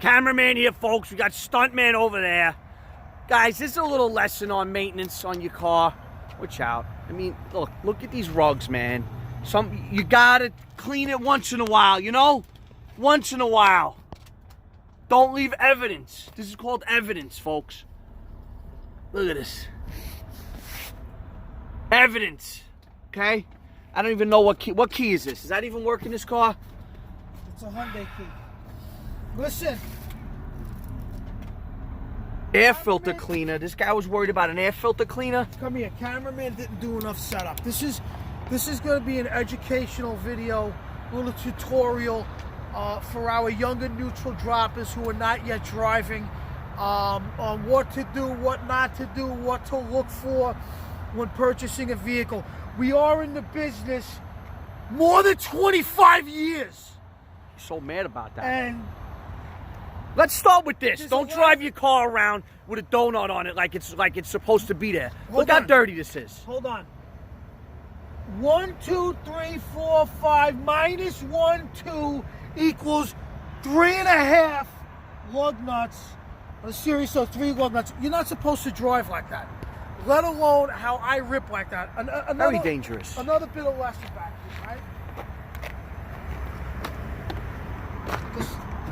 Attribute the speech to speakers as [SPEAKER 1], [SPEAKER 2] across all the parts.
[SPEAKER 1] Cameraman here, folks. We got Stuntman over there. Guys, this is a little lesson on maintenance on your car. Watch out. I mean, look at these rugs, man. You gotta clean it once in a while, you know? Once in a while. Don't leave evidence. This is called evidence, folks. Look at this. Evidence. Okay? I don't even know what key is this. Does that even work in this car?
[SPEAKER 2] It's a Hyundai key. Listen.
[SPEAKER 1] Air filter cleaner. This guy was worried about an air filter cleaner.
[SPEAKER 2] Come here. Cameraman didn't do enough setup. This is going to be an educational video, a little tutorial for our younger neutral droppers who are not yet driving, on what to do, what not to do, what to look for when purchasing a vehicle. We are in the business more than 25 years.
[SPEAKER 1] You're so mad about that.
[SPEAKER 2] And
[SPEAKER 1] let's start with this. Don't drive your car around with a donut on it like it's supposed to be there. Look how dirty this is.
[SPEAKER 2] Hold on. 1, 2, 3, 4, 5 minus 1, 2 equals 3.5 lug nuts. A series of 3 lug nuts. You're not supposed to drive like that. Let alone how I rip like that.
[SPEAKER 1] Very dangerous.
[SPEAKER 2] Another bit of lesson back here, right?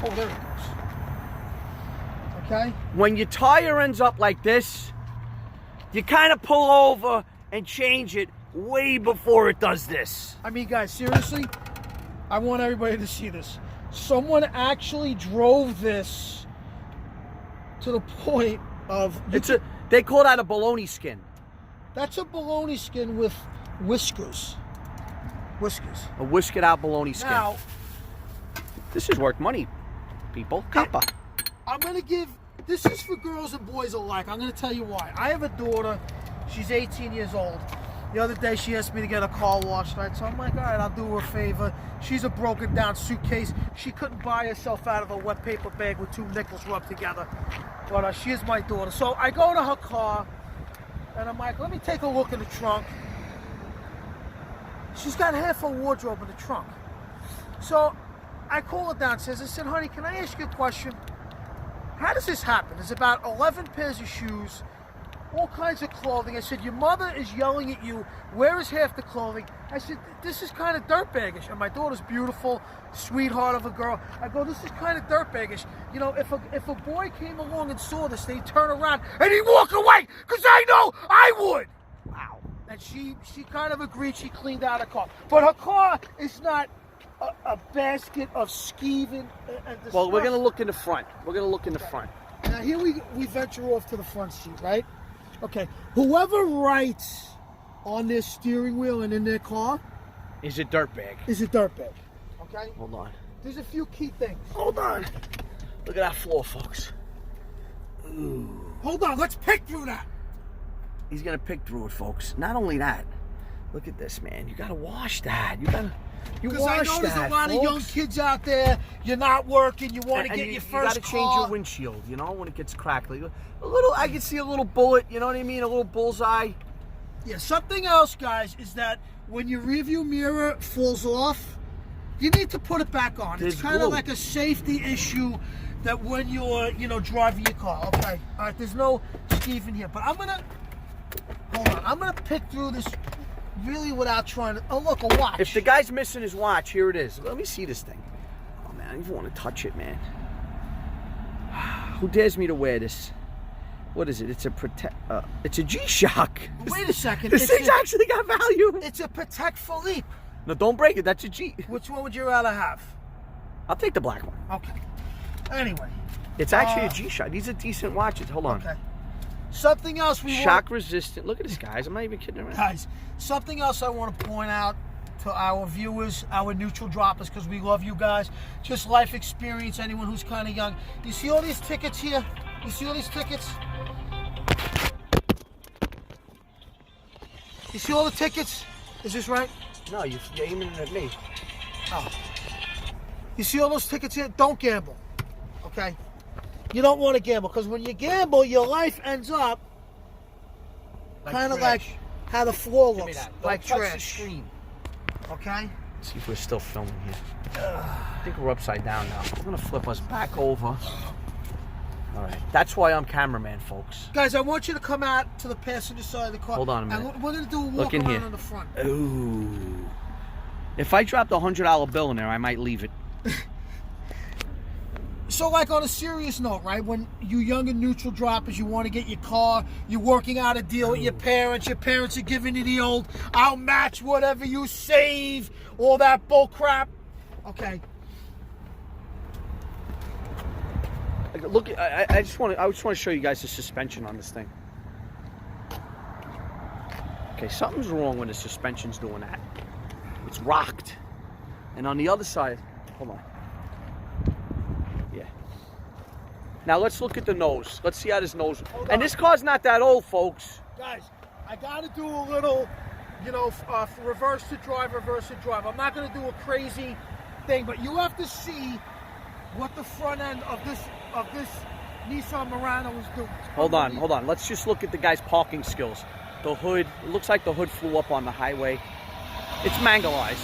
[SPEAKER 2] Oh, there it goes. Okay?
[SPEAKER 1] When your tire ends up like this, you kind of pull over and change it way before it does this.
[SPEAKER 2] I mean, guys, seriously, I want everybody to see this. Someone actually drove this to the point of...
[SPEAKER 1] They call that a baloney skin.
[SPEAKER 2] That's a baloney skin with whiskers. Whiskers.
[SPEAKER 1] A whiskered out baloney skin.
[SPEAKER 2] Now,
[SPEAKER 1] this is worth money, people. Copper.
[SPEAKER 2] I'm going to give... This is for girls and boys alike. I'm going to tell you why. I have a daughter. She's 18 years old. The other day, she asked me to get a car washed, right? So I'm like, all right, I'll do her a favor. She's a broken down suitcase. She couldn't buy herself out of a wet paper bag with 2 nickels rubbed together. But she is my daughter. So I go to her car, and I'm like, let me take a look in the trunk. She's got half her wardrobe in the trunk. So I call her downstairs. I said, honey, can I ask you a question? How does this happen? There's about 11 pairs of shoes, all kinds of clothing. I said, your mother is yelling at you. Where is half the clothing? I said, this is kind of dirtbaggish. And my daughter's beautiful, sweetheart of a girl. I go, this is kind of dirtbaggish. You know, if a boy came along and saw this, they'd turn around and he'd walk away, because I know I would. Wow. And she kind of agreed. She cleaned out her car. But her car is not a basket of skeeving and disgust.
[SPEAKER 1] Well, we're going to look in the front. We're going to look in the front.
[SPEAKER 2] Now, here we venture off to the front seat, right? Okay, whoever writes on their steering wheel and in their car
[SPEAKER 1] is a dirtbag.
[SPEAKER 2] Is a dirtbag. Okay?
[SPEAKER 1] Hold on.
[SPEAKER 2] There's a few key things.
[SPEAKER 1] Hold on. Look at that floor, folks. Ooh.
[SPEAKER 2] Hold on, let's pick through that.
[SPEAKER 1] He's gonna pick through it, folks. Not only that, look at this, man. You gotta wash that. You wash that.
[SPEAKER 2] Because I know there's a lot of young kids out there. You're not working. You want to get your first car.
[SPEAKER 1] You gotta change your windshield. You know, when it gets crackly, a little. I can see a little bullet. You know what I mean? A little bullseye.
[SPEAKER 2] Yeah. Something else, guys, is that when your rearview mirror falls off, you need to put it back on. It's kind of like a safety issue that when you're, driving your car. Okay. All right. There's no Steve in here, but hold on. I'm gonna pick through this. Really without trying to... Oh, look, a watch.
[SPEAKER 1] If the guy's missing his watch, here it is. Let me see this thing. Oh, man, I don't even want to touch it, man. Who dares me to wear this? What is it? It's a G-Shock.
[SPEAKER 2] Wait a second.
[SPEAKER 1] This thing's actually got value.
[SPEAKER 2] It's a Patek Philippe.
[SPEAKER 1] No, don't break it. That's a G.
[SPEAKER 2] Which one would you rather have?
[SPEAKER 1] I'll take the black one.
[SPEAKER 2] Okay. Anyway.
[SPEAKER 1] It's actually a G-Shock. These are decent watches. Hold on.
[SPEAKER 2] Okay. Something else
[SPEAKER 1] shock resistant. Look at this, guys. I'm not even kidding around.
[SPEAKER 2] Guys, something else I want to point out to our viewers, our neutral droppers, because we love you guys. Just life experience, anyone who's kind of young. You see all these tickets here? You see all these tickets? You see all the tickets? Is this right?
[SPEAKER 1] No, you're aiming it at me.
[SPEAKER 2] Oh. You see all those tickets here? Don't gamble. Okay? You don't want to gamble, because when you gamble, your life ends up kind of like how the floor looks, like trash.
[SPEAKER 1] The screen.
[SPEAKER 2] Okay?
[SPEAKER 1] Let's see if we're still filming here. I think we're upside down now. I'm gonna flip us back over. All right, that's why I'm cameraman, folks.
[SPEAKER 2] Guys, I want you to come out to the passenger side of the car.
[SPEAKER 1] Hold on a minute.
[SPEAKER 2] And we're gonna do a walk around on the front.
[SPEAKER 1] Ooh. If I dropped a $100 bill in there, I might leave it.
[SPEAKER 2] So, like, on a serious note, right? When you young and neutral droppers, you want to get your car, you're working out a deal with your parents are giving you the old, I'll match whatever you save, all that bull crap. Okay.
[SPEAKER 1] Look, I just want to show you guys the suspension on this thing. Okay, something's wrong when the suspension's doing that. It's rocked. And on the other side, hold on. Yeah. Now let's look at the nose. Let's see how this nose. And this car's not that old, folks.
[SPEAKER 2] Guys, I got to do a little, you know, reverse to drive. I'm not going to do a crazy thing, but you have to see what the front end of this Nissan Murano is doing.
[SPEAKER 1] Hold on. Let's just look at the guy's parking skills. The hood, it looks like the hood flew up on the highway. It's mangalized.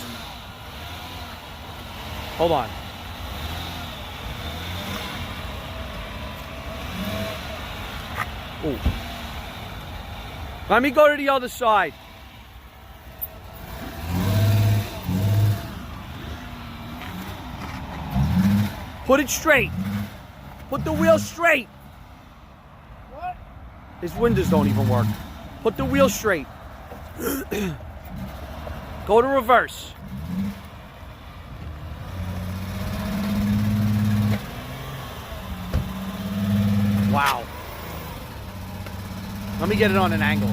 [SPEAKER 1] Hold on. Ooh. Let me go to the other side. Put it straight. Put the wheel straight.
[SPEAKER 2] What?
[SPEAKER 1] His windows don't even work. Put the wheel straight. Go to reverse. Wow. Let me get it on an angle.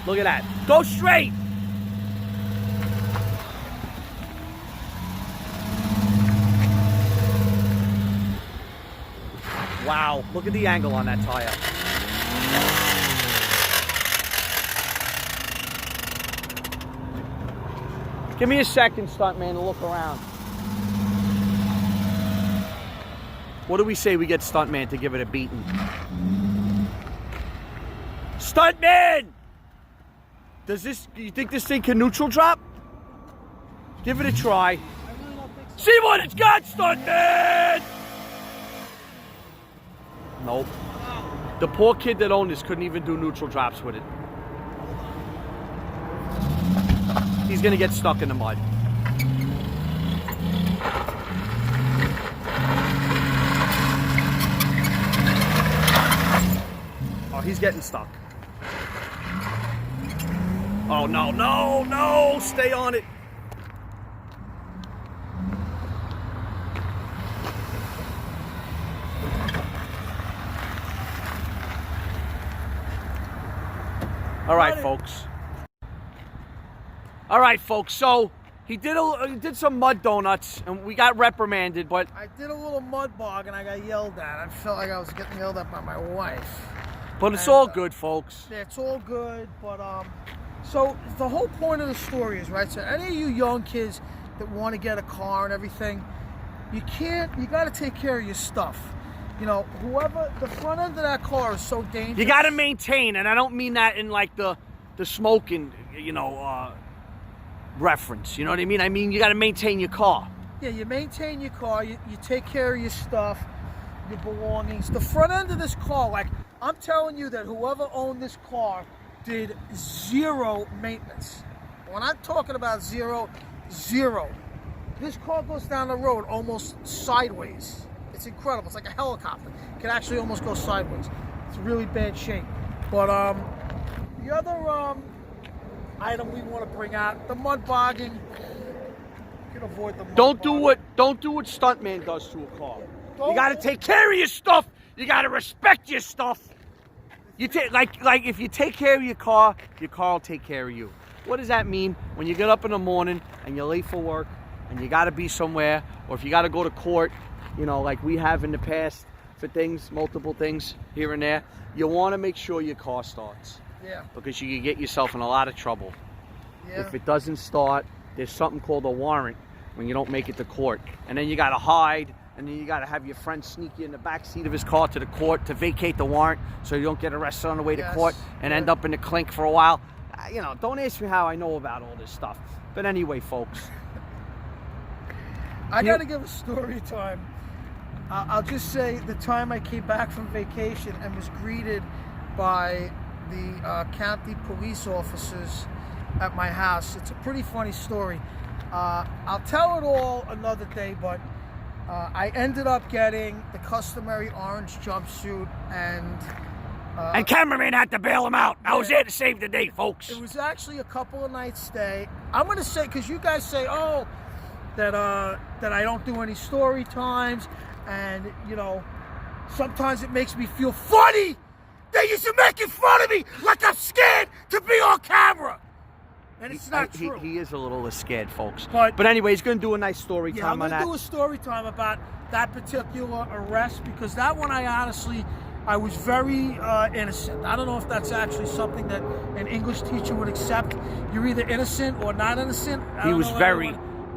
[SPEAKER 1] Look at that. Go straight. Wow. Look at the angle on that tire. Give me a second, stuntman, to look around. What do we say we get stuntman to give it a beating? Stuntman! Do you think this thing can neutral drop? Give it a try.
[SPEAKER 2] I really don't think so.
[SPEAKER 1] See what it's got, stuntman! Nope. The poor kid that owned this couldn't even do neutral drops with it. He's gonna get stuck in the mud. Oh, he's getting stuck. Oh, no, stay on it. All right, folks. So he did some mud donuts, and we got reprimanded. But
[SPEAKER 2] I did a little mud bog, and I got yelled at. I felt like I was getting yelled at by my wife.
[SPEAKER 1] But it's all good, folks.
[SPEAKER 2] Yeah, it's all good. But so the whole point of the story is, right? So any of you young kids that want to get a car and everything, you got to take care of your stuff. You know, the front end of that car is so dangerous.
[SPEAKER 1] You got to maintain, and I don't mean that in like the smoking, reference. You know what I mean? I mean, you got to maintain your car.
[SPEAKER 2] Yeah, you maintain your car. You take care of your stuff, your belongings. The front end of this car, like, I'm telling you that whoever owned this car did zero maintenance. When I'm talking about zero. This car goes down the road almost sideways. It's incredible. It's like a helicopter. It can actually almost go sideways. It's really bad shape. But the other item we want to bring out, the mud bogging. You can avoid the mud
[SPEAKER 1] Don't do what stuntman does to a car. You got to take care of your stuff. You got to respect your stuff. You take like if you take care of your car will take care of you. What does that mean? When you get up in the morning and you're late for work and you got to be somewhere, or if you got to go to court, like we have in the past for things, multiple things here and there, you want to make sure your car starts.
[SPEAKER 2] Yeah.
[SPEAKER 1] Because you can get yourself in a lot of trouble.
[SPEAKER 2] Yeah.
[SPEAKER 1] If it doesn't start, there's something called a warrant when you don't make it to court. And then you got to hide, and then you got to have your friend sneak you in the back seat of his car to the court to vacate the warrant so you don't get arrested on the way to court and end up in the clink for a while. you know, don't ask me how I know about all this stuff. But anyway, folks.
[SPEAKER 2] I got to give a story time. I'll just say the time I came back from vacation and was greeted by the county police officers at my house. It's a pretty funny story. I'll tell it all another day, but I ended up getting the customary orange jumpsuit, and
[SPEAKER 1] Cameraman had to bail him out. I was there to save the day, folks.
[SPEAKER 2] it was actually a couple of nights stay. I'm going to say, because you guys say, oh, that I don't do any story times, and, you know, sometimes it makes me feel funny that you're making fun of me like I'm scared to be on camera. And it's not true.
[SPEAKER 1] He is a little scared, folks.
[SPEAKER 2] But
[SPEAKER 1] anyway, he's going to do a nice story time on that.
[SPEAKER 2] I'm going to do a story time about that particular arrest, because that one I was very innocent. I don't know if that's actually something that an English teacher would accept. You're either innocent or not innocent.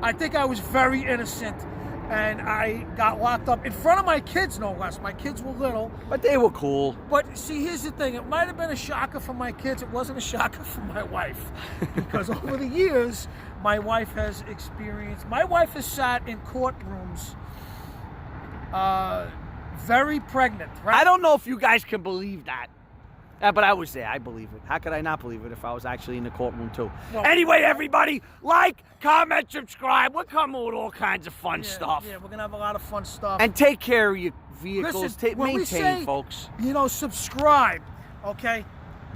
[SPEAKER 2] I think I was very innocent, and I got locked up in front of my kids, no less. My kids were little.
[SPEAKER 1] But they were cool.
[SPEAKER 2] But see, here's the thing. It might have been a shocker for my kids. It wasn't a shocker for my wife. Because over the years, my wife has sat in courtrooms very pregnant, right?
[SPEAKER 1] I don't know if you guys can believe that. But I was there. I believe it. How could I not believe it if I was actually in the courtroom too? Well, anyway, everybody, like, comment, subscribe. We're coming with all kinds of fun stuff.
[SPEAKER 2] Yeah, we're going to have a lot of fun stuff.
[SPEAKER 1] And take care of your vehicles.
[SPEAKER 2] Listen,
[SPEAKER 1] maintain, folks.
[SPEAKER 2] You know, subscribe, okay?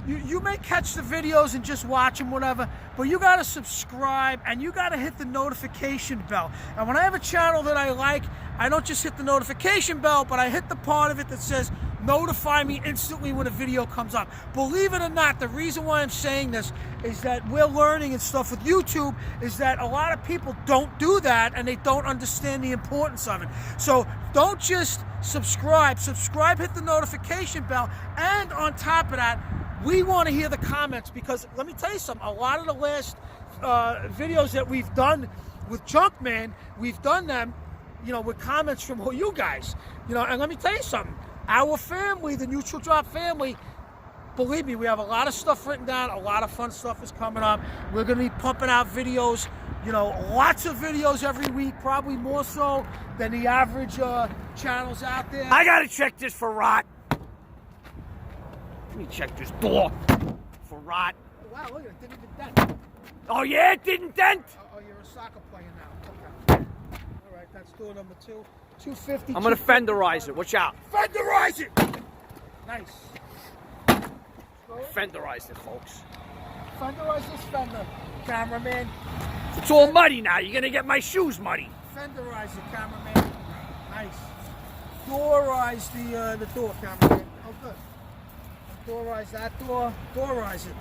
[SPEAKER 2] You may catch the videos and just watch them, whatever, but you got to subscribe, and you got to hit the notification bell. And when I have a channel that I like, I don't just hit the notification bell, but I hit the part of it that says notify me instantly when a video comes up. Believe it or not, the reason why I'm saying this is that we're learning and stuff with YouTube is that a lot of people don't do that, and they don't understand the importance of it. So don't just subscribe, hit the notification bell, and on top of that, we want to hear the comments, because let me tell you something, a lot of the last videos that we've done with Junkman, we've done them, you know, with comments from all you guys, you know. And let me tell you something, our family, the Neutral Drop family, believe me, we have a lot of stuff written down, a lot of fun stuff is coming up. We're going to be pumping out videos, you know, lots of videos every week, probably more so than the average channels out there.
[SPEAKER 1] I got to check this for rot. Let me check this door for rot.
[SPEAKER 2] Wow, look at it, didn't even dent.
[SPEAKER 1] Oh, yeah, it didn't dent.
[SPEAKER 2] Oh, you're a soccer player now. Okay. All right, that's door number 2. 250.
[SPEAKER 1] I'm going to fenderize it. Watch out.
[SPEAKER 2] Fenderize it! Nice.
[SPEAKER 1] Fenderize it, folks.
[SPEAKER 2] Fenderize this fender, cameraman.
[SPEAKER 1] It's all muddy now. You're going to get my shoes muddy.
[SPEAKER 2] Fenderize it, cameraman. Nice. Doorize the door, cameraman. Oh, good. Doorize that door. Doorize it.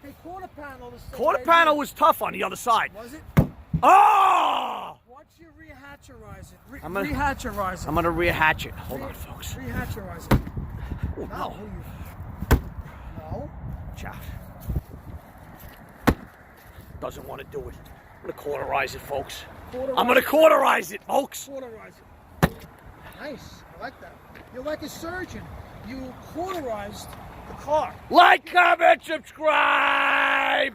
[SPEAKER 2] Hey, quarter panel.
[SPEAKER 1] Quarter panel was tough on the other side.
[SPEAKER 2] Was it?
[SPEAKER 1] Oh!
[SPEAKER 2] Once you rehatcherize it.
[SPEAKER 1] I'm gonna
[SPEAKER 2] rehatcherize it.
[SPEAKER 1] I'm gonna rehatch it. Hold on, folks.
[SPEAKER 2] Rehatcherize it.
[SPEAKER 1] Oh, no.
[SPEAKER 2] No.
[SPEAKER 1] Watch out. Doesn't want to do it. I'm gonna cauterize it, folks. I'm gonna cauterize it, folks.
[SPEAKER 2] Cauterize it. Nice. I like that. You're like a surgeon. You cauterized the car.
[SPEAKER 1] Like, comment, subscribe.